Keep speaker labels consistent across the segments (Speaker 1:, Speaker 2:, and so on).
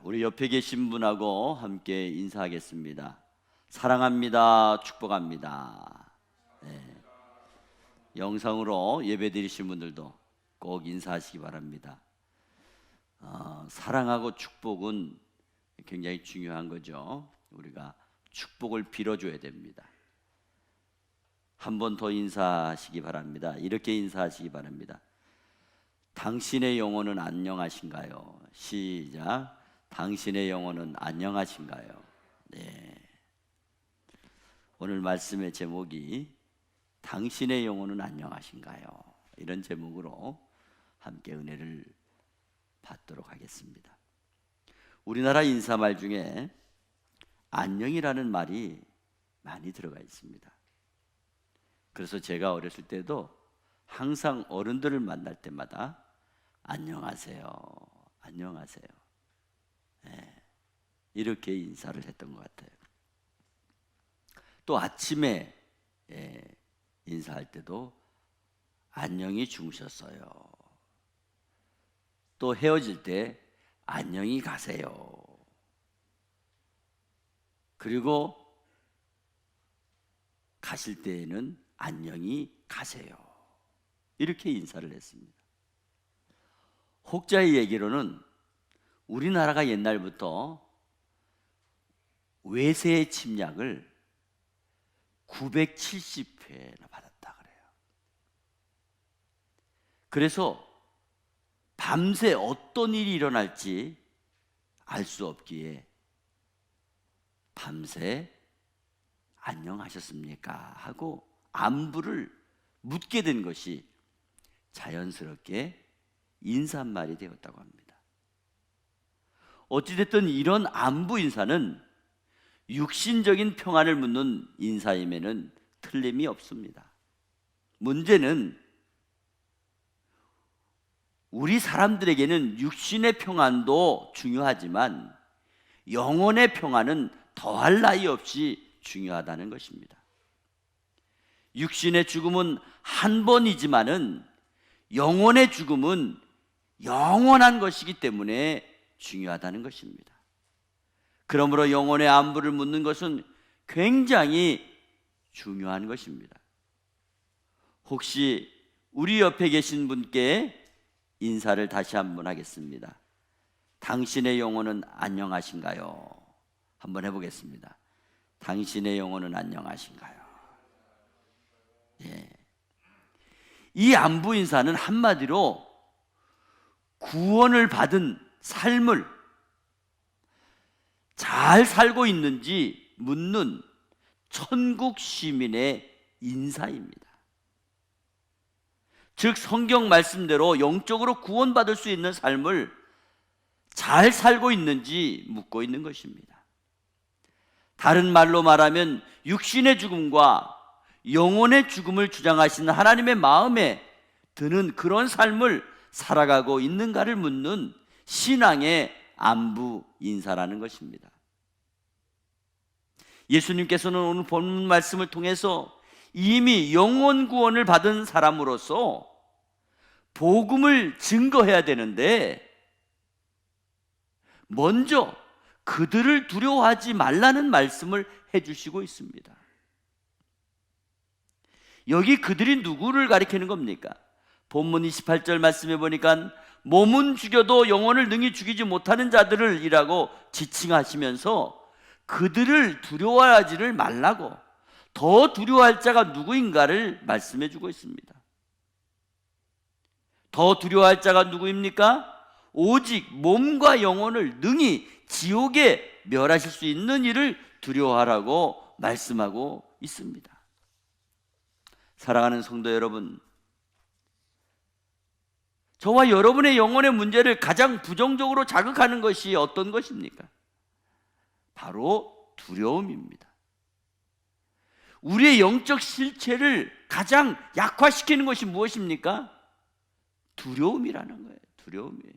Speaker 1: 우리 옆에 계신 분하고 함께 인사하겠습니다. 사랑합니다. 축복합니다. 네. 영상으로 예배드리신 분들도 꼭 인사하시기 바랍니다. 사랑하고 축복은 굉장히 중요한 거죠. 우리가 축복을 빌어줘야 됩니다. 한 번 더 인사하시기 바랍니다. 이렇게 인사하시기 바랍니다. 당신의 영혼은 안녕하신가요? 시작. 당신의 영혼은 안녕하신가요? 네. 오늘 말씀의 제목이 당신의 영혼은 안녕하신가요? 이런 제목으로 함께 은혜를 받도록 하겠습니다. 우리나라 인사말 중에 안녕이라는 말이 많이 들어가 있습니다. 그래서 제가 어렸을 때도 항상 어른들을 만날 때마다 안녕하세요, 안녕하세요, 네, 이렇게 인사를 했던 것 같아요. 또 아침에 인사할 때도 안녕히 주무셨어요. 또 헤어질 때 안녕히 가세요. 그리고 가실 때에는 안녕히 가세요. 이렇게 인사를 했습니다. 혹자의 얘기로는 우리나라가 옛날부터 외세의 침략을 970회나 받았다 그래요. 그래서 밤새 어떤 일이 일어날지 알 수 없기에 밤새 안녕하셨습니까? 하고 안부를 묻게 된 것이 자연스럽게 인사말이 되었다고 합니다. 어찌됐든 이런 안부 인사는 육신적인 평안을 묻는 인사임에는 틀림이 없습니다. 문제는 우리 사람들에게는 육신의 평안도 중요하지만 영혼의 평안은 더할 나위 없이 중요하다는 것입니다. 육신의 죽음은 한 번이지만은 영혼의 죽음은 영원한 것이기 때문에 중요하다는 것입니다. 그러므로 영혼의 안부를 묻는 것은 굉장히 중요한 것입니다. 혹시 우리 옆에 계신 분께 인사를 다시 한번 하겠습니다. 당신의 영혼은 안녕하신가요? 한번 해보겠습니다. 당신의 영혼은 안녕하신가요? 예. 이 안부 인사는 한마디로 구원을 받은 삶을 잘 살고 있는지 묻는 천국 시민의 인사입니다. 즉 성경 말씀대로 영적으로 구원받을 수 있는 삶을 잘 살고 있는지 묻고 있는 것입니다. 다른 말로 말하면 육신의 죽음과 영혼의 죽음을 주장하시는 하나님의 마음에 드는 그런 삶을 살아가고 있는가를 묻는 신앙의 안부 인사라는 것입니다. 예수님께서는 오늘 본문 말씀을 통해서 이미 영혼 구원을 받은 사람으로서 복음을 증거해야 되는데 먼저 그들을 두려워하지 말라는 말씀을 해주시고 있습니다. 여기 그들이 누구를 가리키는 겁니까? 본문 28절 말씀해 보니까 몸은 죽여도 영혼을 능히 죽이지 못하는 자들을 이라고 지칭하시면서 그들을 두려워하지를 말라고 더 두려워할 자가 누구인가를 말씀해 주고 있습니다. 더 두려워할 자가 누구입니까? 오직 몸과 영혼을 능히 지옥에 멸하실 수 있는 이를 두려워하라고 말씀하고 있습니다. 사랑하는 성도 여러분, 저와 여러분의 영혼의 문제를 가장 부정적으로 자극하는 것이 어떤 것입니까? 바로 두려움입니다. 우리의 영적 실체를 가장 약화시키는 것이 무엇입니까? 두려움이라는 거예요. 두려움이에요.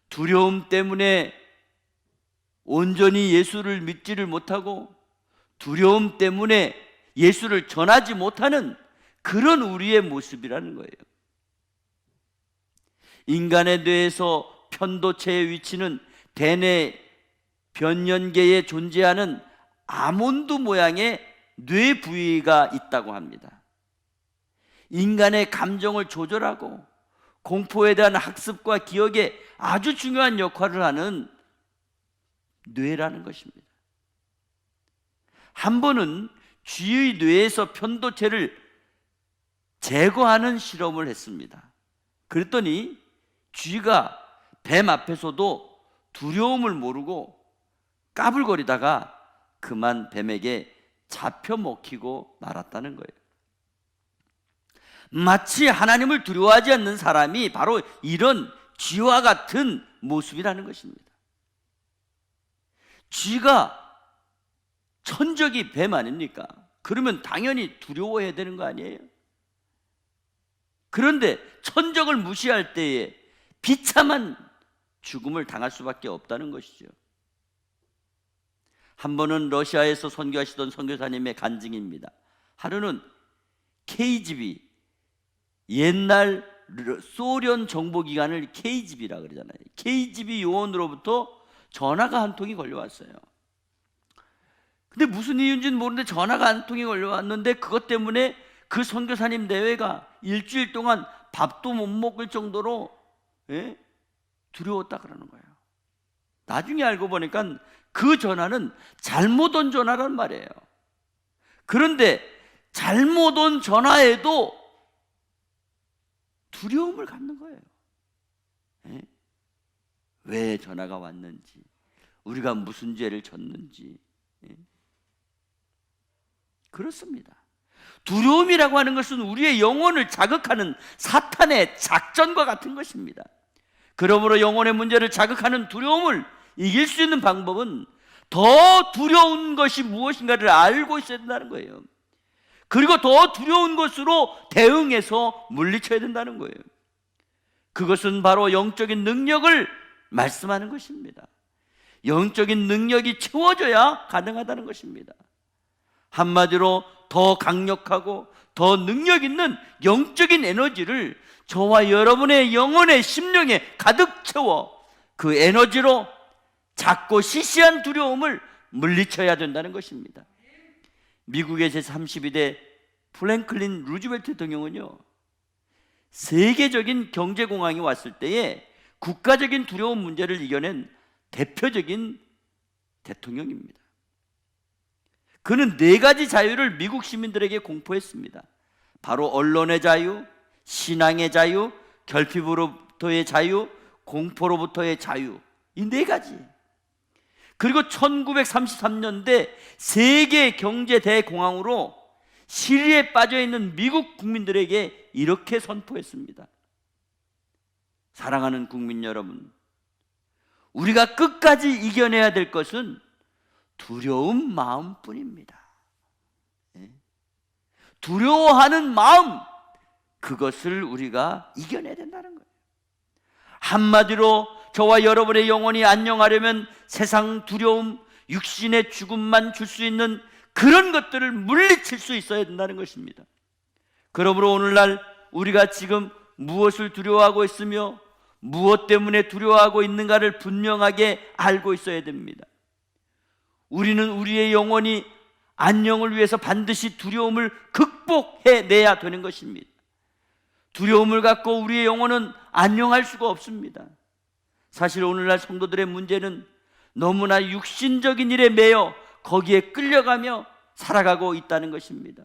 Speaker 1: 두려움 때문에 온전히 예수를 믿지를 못하고 두려움 때문에 예수를 전하지 못하는 그런 우리의 모습이라는 거예요. 인간의 뇌에서 편도체의 위치는 대뇌 변연계에 존재하는 아몬드 모양의 뇌 부위가 있다고 합니다. 인간의 감정을 조절하고 공포에 대한 학습과 기억에 아주 중요한 역할을 하는 뇌라는 것입니다. 한 번은 쥐의 뇌에서 편도체를 제거하는 실험을 했습니다. 그랬더니 쥐가 뱀 앞에서도 두려움을 모르고 까불거리다가 그만 뱀에게 잡혀 먹히고 말았다는 거예요. 마치 하나님을 두려워하지 않는 사람이 바로 이런 쥐와 같은 모습이라는 것입니다. 쥐가 천적이 뱀 아닙니까? 그러면 당연히 두려워해야 되는 거 아니에요? 그런데 천적을 무시할 때에 비참한 죽음을 당할 수밖에 없다는 것이죠. 한 번은 러시아에서 선교하시던 선교사님의 간증입니다. 하루는 KGB, 옛날 소련 정보기관을 KGB라 그러잖아요. KGB 요원으로부터 전화가 한 통이 걸려왔어요. 근데 무슨 이유인지는 모르는데 전화가 한 통이 걸려왔는데 그것 때문에 그 선교사님 내외가 일주일 동안 밥도 못 먹을 정도로 두려웠다 그러는 거예요. 나중에 알고 보니까 그 전화는 잘못 온 전화란 말이에요. 그런데 잘못 온 전화에도 두려움을 갖는 거예요. 왜 전화가 왔는지, 우리가 무슨 죄를 졌는지. 그렇습니다. 두려움이라고 하는 것은 우리의 영혼을 자극하는 사탄의 작전과 같은 것입니다. 그러므로 영혼의 문제를 자극하는 두려움을 이길 수 있는 방법은 더 두려운 것이 무엇인가를 알고 있어야 된다는 거예요. 그리고 더 두려운 것으로 대응해서 물리쳐야 된다는 거예요. 그것은 바로 영적인 능력을 말씀하는 것입니다. 영적인 능력이 채워져야 가능하다는 것입니다. 한마디로 더 강력하고 더 능력 있는 영적인 에너지를 저와 여러분의 영혼의 심령에 가득 채워 그 에너지로 작고 시시한 두려움을 물리쳐야 된다는 것입니다. 미국의 제32대 프랭클린 루즈벨트 대통령은요, 세계적인 경제공황이 왔을 때에 국가적인 두려움 문제를 이겨낸 대표적인 대통령입니다. 그는 4가지 자유를 미국 시민들에게 공포했습니다. 바로 언론의 자유, 신앙의 자유, 결핍으로부터의 자유, 공포로부터의 자유, 이 4가지. 그리고 1933년대 세계 경제 대공황으로 시리에 빠져있는 미국 국민들에게 이렇게 선포했습니다. 사랑하는 국민 여러분, 우리가 끝까지 이겨내야 될 것은 두려운 마음뿐입니다. 두려워하는 마음, 그것을 우리가 이겨내야 된다는 거예요. 한마디로 저와 여러분의 영혼이 안녕하려면 세상 두려움, 육신의 죽음만 줄 수 있는 그런 것들을 물리칠 수 있어야 된다는 것입니다. 그러므로 오늘날 우리가 지금 무엇을 두려워하고 있으며 무엇 때문에 두려워하고 있는가를 분명하게 알고 있어야 됩니다. 우리는 우리의 영혼이 안녕을 위해서 반드시 두려움을 극복해내야 되는 것입니다. 두려움을 갖고 우리의 영혼은 안녕할 수가 없습니다. 사실 오늘날 성도들의 문제는 너무나 육신적인 일에 매여 거기에 끌려가며 살아가고 있다는 것입니다.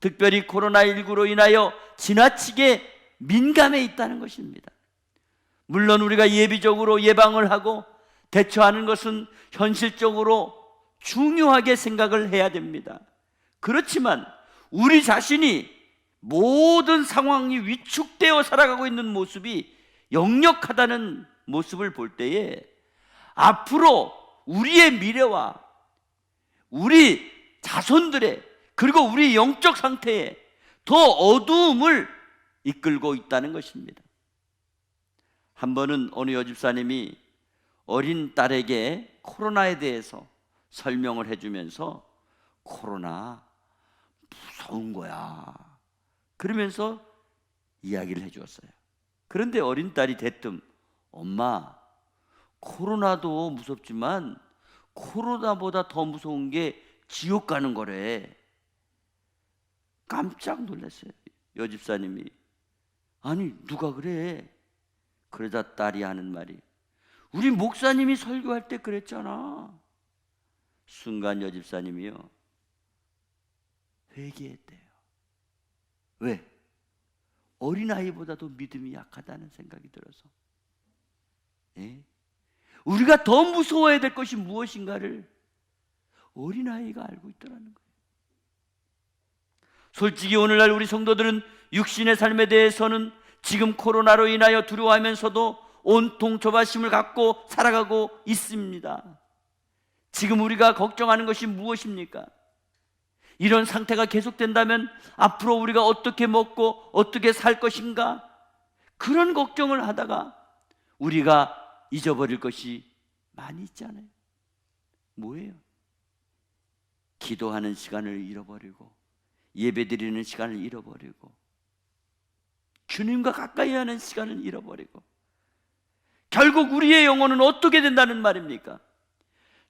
Speaker 1: 특별히 코로나19로 인하여 지나치게 민감해 있다는 것입니다. 물론 우리가 예비적으로 예방을 하고 대처하는 것은 현실적으로 중요하게 생각을 해야 됩니다. 그렇지만 우리 자신이 모든 상황이 위축되어 살아가고 있는 모습이 역력하다는 모습을 볼 때에 앞으로 우리의 미래와 우리 자손들의 그리고 우리 영적 상태에 더 어두움을 이끌고 있다는 것입니다. 한 번은 어느 여집사님이 어린 딸에게 코로나에 대해서 설명을 해주면서 코로나 무서운 거야 그러면서 이야기를 해주었어요. 그런데 어린 딸이 대뜸 엄마, 코로나도 무섭지만 코로나보다 더 무서운 게 지옥 가는 거래. 깜짝 놀랐어요. 여집사님이. 아니, 누가 그래? 그러자 딸이 하는 말이, 우리 목사님이 설교할 때 그랬잖아. 순간 여집사님이요, 회개했대요. 왜? 어린아이보다도 믿음이 약하다는 생각이 들어서. 예? 우리가 더 무서워야 될 것이 무엇인가를 어린아이가 알고 있더라는 거예요. 솔직히 오늘날 우리 성도들은 육신의 삶에 대해서는 지금 코로나로 인하여 두려워하면서도 온통 조바심을 갖고 살아가고 있습니다. 지금 우리가 걱정하는 것이 무엇입니까? 이런 상태가 계속된다면 앞으로 우리가 어떻게 먹고 어떻게 살 것인가? 그런 걱정을 하다가 우리가 잊어버릴 것이 많이 있잖아요. 뭐예요? 기도하는 시간을 잃어버리고, 예배드리는 시간을 잃어버리고, 주님과 가까이 하는 시간을 잃어버리고, 결국 우리의 영혼은 어떻게 된다는 말입니까?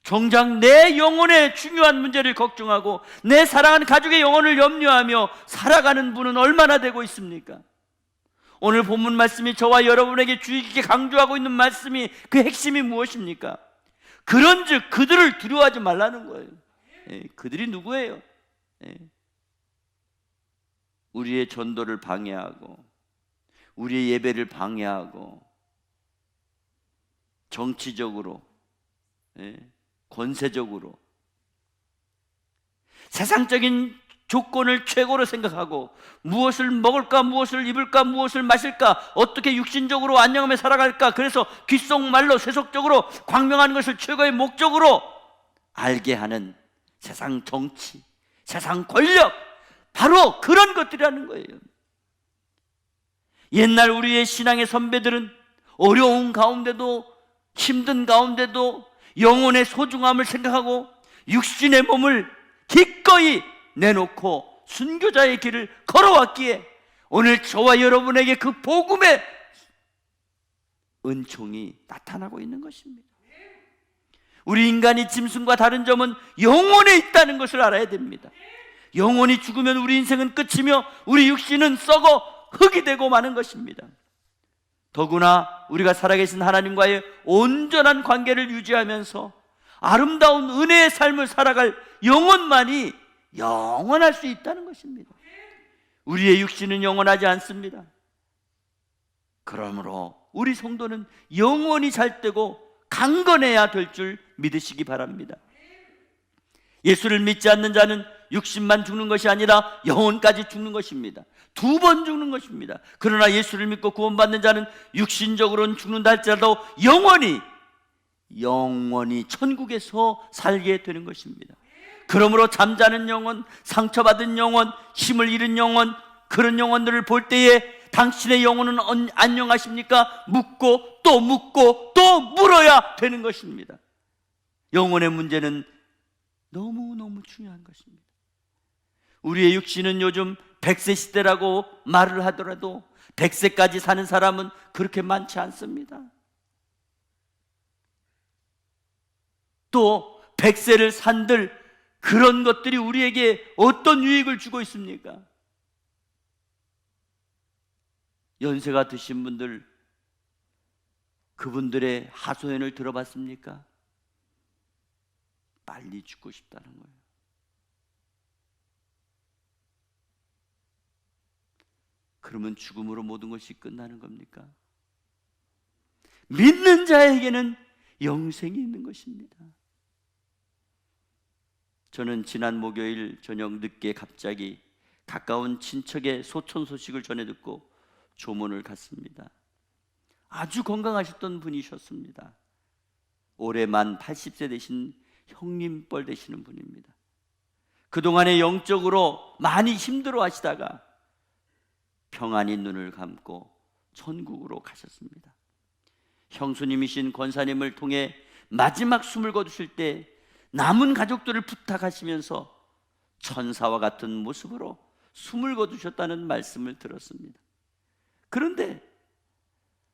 Speaker 1: 정작 내 영혼의 중요한 문제를 걱정하고 내 사랑하는 가족의 영혼을 염려하며 살아가는 분은 얼마나 되고 있습니까? 오늘 본문 말씀이 저와 여러분에게 주의 깊게 강조하고 있는 말씀이, 그 핵심이 무엇입니까? 그런즉 그들을 두려워하지 말라는 거예요. 그들이 누구예요? 우리의 전도를 방해하고, 우리의 예배를 방해하고, 정치적으로, 권세적으로, 세상적인 조건을 최고로 생각하고, 무엇을 먹을까, 무엇을 입을까, 무엇을 마실까, 어떻게 육신적으로 안녕하며 살아갈까, 그래서 귓속말로 세속적으로 광명하는 것을 최고의 목적으로 알게 하는 세상 정치, 세상 권력, 바로 그런 것들이라는 거예요. 옛날 우리의 신앙의 선배들은 어려운 가운데도, 힘든 가운데도 영혼의 소중함을 생각하고 육신의 몸을 기꺼이 내놓고 순교자의 길을 걸어왔기에 오늘 저와 여러분에게 그 복음의 은총이 나타나고 있는 것입니다. 우리 인간이 짐승과 다른 점은 영혼에 있다는 것을 알아야 됩니다. 영혼이 죽으면 우리 인생은 끝이며 우리 육신은 썩어 흙이 되고 마는 것입니다. 더구나 우리가 살아계신 하나님과의 온전한 관계를 유지하면서 아름다운 은혜의 삶을 살아갈 영혼만이 영원할 수 있다는 것입니다. 우리의 육신은 영원하지 않습니다. 그러므로 우리 성도는 영원히 잘되고 강건해야 될 줄 믿으시기 바랍니다. 예수를 믿지 않는 자는 육신만 죽는 것이 아니라 영혼까지 죽는 것입니다. 2번 죽는 것입니다. 그러나 예수를 믿고 구원받는 자는 육신적으로는 죽는다 할지라도 영원히 천국에서 살게 되는 것입니다. 그러므로 잠자는 영혼, 상처받은 영혼, 힘을 잃은 영혼, 그런 영혼들을 볼 때에 당신의 영혼은 안녕하십니까? 묻고 또 물어야 되는 것입니다. 영혼의 문제는 너무너무 중요한 것입니다. 우리의 육신은 요즘 100세 시대라고 말을 하더라도 100세까지 사는 사람은 그렇게 많지 않습니다. 또 100세를 산들 그런 것들이 우리에게 어떤 유익을 주고 있습니까? 연세가 드신 분들, 그분들의 하소연을 들어봤습니까? 빨리 죽고 싶다는 거예요. 그러면 죽음으로 모든 것이 끝나는 겁니까? 믿는 자에게는 영생이 있는 것입니다. 저는 지난 목요일 저녁 늦게 갑자기 가까운 친척의 소천 소식을 전해 듣고 조문을 갔습니다. 아주 건강하셨던 분이셨습니다. 올해 만 80세 되신 형님뻘 되시는 분입니다. 그동안에 영적으로 많이 힘들어 하시다가 평안히 눈을 감고 천국으로 가셨습니다. 형수님이신 권사님을 통해 마지막 숨을 거두실 때 남은 가족들을 부탁하시면서 천사와 같은 모습으로 숨을 거두셨다는 말씀을 들었습니다. 그런데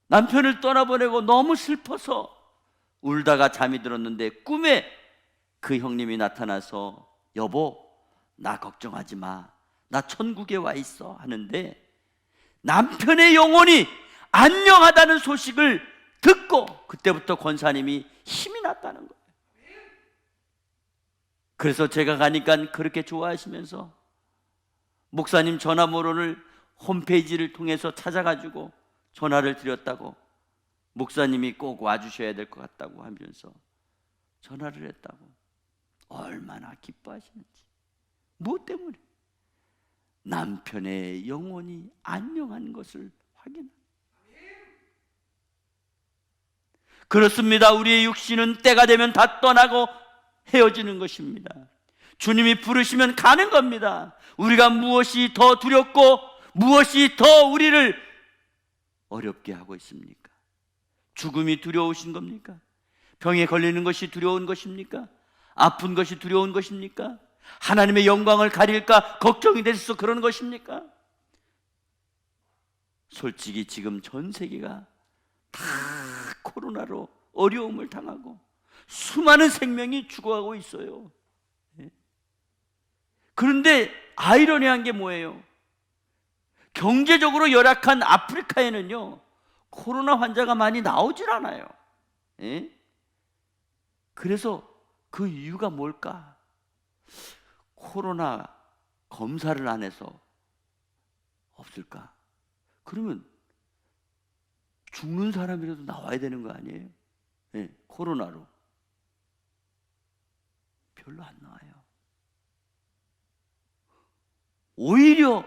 Speaker 1: 남편을 떠나보내고 너무 슬퍼서 울다가 잠이 들었는데 꿈에 그 형님이 나타나서 여보, 나 걱정하지 마. 나 천국에 와 있어 하는데 남편의 영혼이 안녕하다는 소식을 듣고 그때부터 권사님이 힘이 났다는 거예요. 그래서 제가 가니까 그렇게 좋아하시면서 목사님 전화번호를 홈페이지를 통해서 찾아가지고 전화를 드렸다고, 목사님이 꼭 와주셔야 될 것 같다고 하면서 전화를 했다고. 얼마나 기뻐하시는지. 무엇 때문에? 남편의 영혼이 안녕한 것을 확인합니다. 그렇습니다. 우리의 육신은 때가 되면 다 떠나고 헤어지는 것입니다. 주님이 부르시면 가는 겁니다. 우리가 무엇이 더 두렵고 무엇이 더 우리를 어렵게 하고 있습니까? 죽음이 두려우신 겁니까? 병에 걸리는 것이 두려운 것입니까? 아픈 것이 두려운 것입니까? 하나님의 영광을 가릴까 걱정이 돼서 그런 것입니까? 솔직히 지금 전 세계가 다 코로나로 어려움을 당하고 수많은 생명이 죽어가고 있어요. 그런데 아이러니한 게 뭐예요? 경제적으로 열악한 아프리카에는요 코로나 환자가 많이 나오질 않아요. 그래서 그 이유가 뭘까? 코로나 검사를 안 해서 없을까? 그러면 죽는 사람이라도 나와야 되는 거 아니에요? 코로나로. 별로 안 나와요. 오히려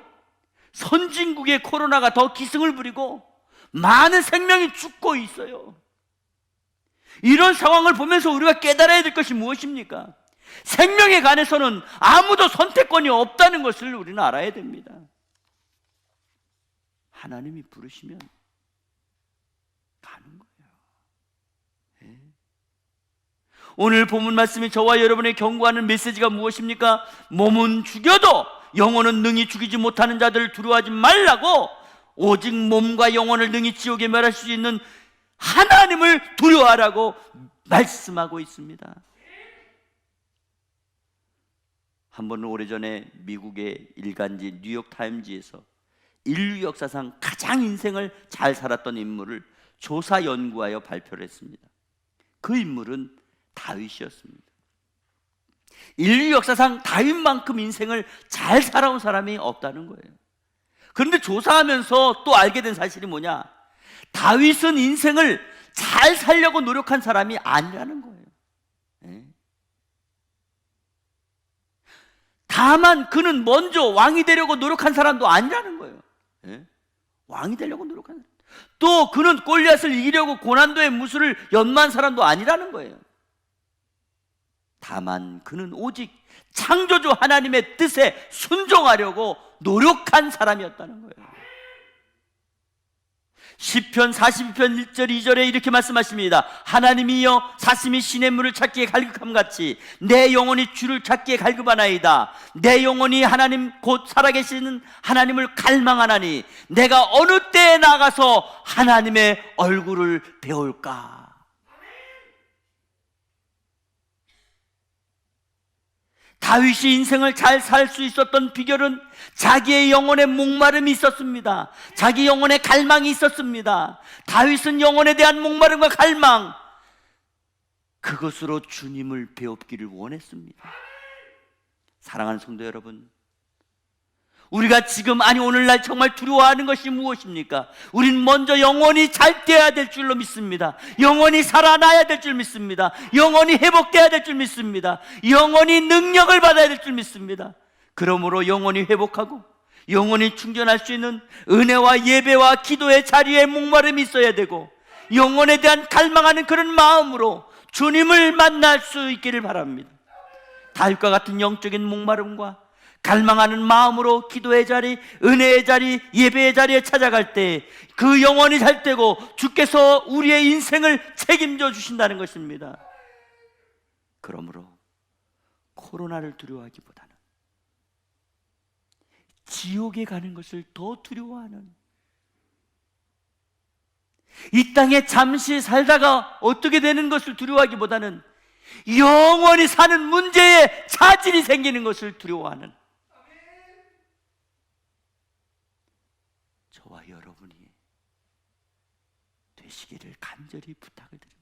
Speaker 1: 선진국의 코로나가 더 기승을 부리고 많은 생명이 죽고 있어요. 이런 상황을 보면서 우리가 깨달아야 될 것이 무엇입니까? 생명에 관해서는 아무도 선택권이 없다는 것을 우리는 알아야 됩니다. 하나님이 부르시면 가는 거예요. 오늘 본문 말씀이 저와 여러분의 경고하는 메시지가 무엇입니까? 몸은 죽여도 영혼은 능히 죽이지 못하는 자들을 두려워하지 말라고, 오직 몸과 영혼을 능히 지옥에 멸할 수 있는 하나님을 두려워하라고 말씀하고 있습니다. 한 번은 오래전에 미국의 일간지 뉴욕타임즈에서 인류 역사상 가장 인생을 잘 살았던 인물을 조사 연구하여 발표를 했습니다. 그 인물은 다윗이었습니다. 인류 역사상 다윗만큼 인생을 잘 살아온 사람이 없다는 거예요. 그런데 조사하면서 또 알게 된 사실이 뭐냐? 다윗은 인생을 잘 살려고 노력한 사람이 아니라는 거예요. 다만 그는 먼저 왕이 되려고 노력한 사람도 아니라는 거예요. 왕이 되려고 노력한 사람. 또 그는 골리앗을 이기려고 고난도의 무술을 연마한 사람도 아니라는 거예요. 다만 그는 오직 창조주 하나님의 뜻에 순종하려고 노력한 사람이었다는 거예요. 시편 42편 1절 2절에 이렇게 말씀하십니다. 하나님이여 사슴이 시냇물을 찾기에 갈급함같이 내 영혼이 주를 찾기에 갈급하나이다. 내 영혼이 하나님 곧 살아계시는 하나님을 갈망하나니 내가 어느 때에 나가서 하나님의 얼굴을 배울까? 다윗이 인생을 잘 살 수 있었던 비결은 자기의 영혼의 목마름이 있었습니다. 자기 영혼의 갈망이 있었습니다. 다윗은 영혼에 대한 목마름과 갈망, 그것으로 주님을 배웁기를 원했습니다. 사랑하는 성도 여러분, 우리가 지금, 아니 오늘날 정말 두려워하는 것이 무엇입니까? 우린 먼저 영혼이 잘 돼야 될 줄로 믿습니다. 영혼이 살아나야 될 줄 믿습니다. 영혼이 회복돼야 될 줄 믿습니다. 영혼이 능력을 받아야 될 줄 믿습니다. 그러므로 영혼이 회복하고 영혼이 충전할 수 있는 은혜와 예배와 기도의 자리에 목마름이 있어야 되고, 영혼에 대한 갈망하는 그런 마음으로 주님을 만날 수 있기를 바랍니다. 다윗과 같은 영적인 목마름과 갈망하는 마음으로 기도의 자리, 은혜의 자리, 예배의 자리에 찾아갈 때 그 영혼이 잘 되고 주께서 우리의 인생을 책임져 주신다는 것입니다. 그러므로 코로나를 두려워하기보다는 지옥에 가는 것을 더 두려워하는, 이 땅에 잠시 살다가 어떻게 되는 것을 두려워하기보다는 영원히 사는 문제에 차질이 생기는 것을 두려워하는 저와 여러분이 되시기를 간절히 부탁을 드립니다.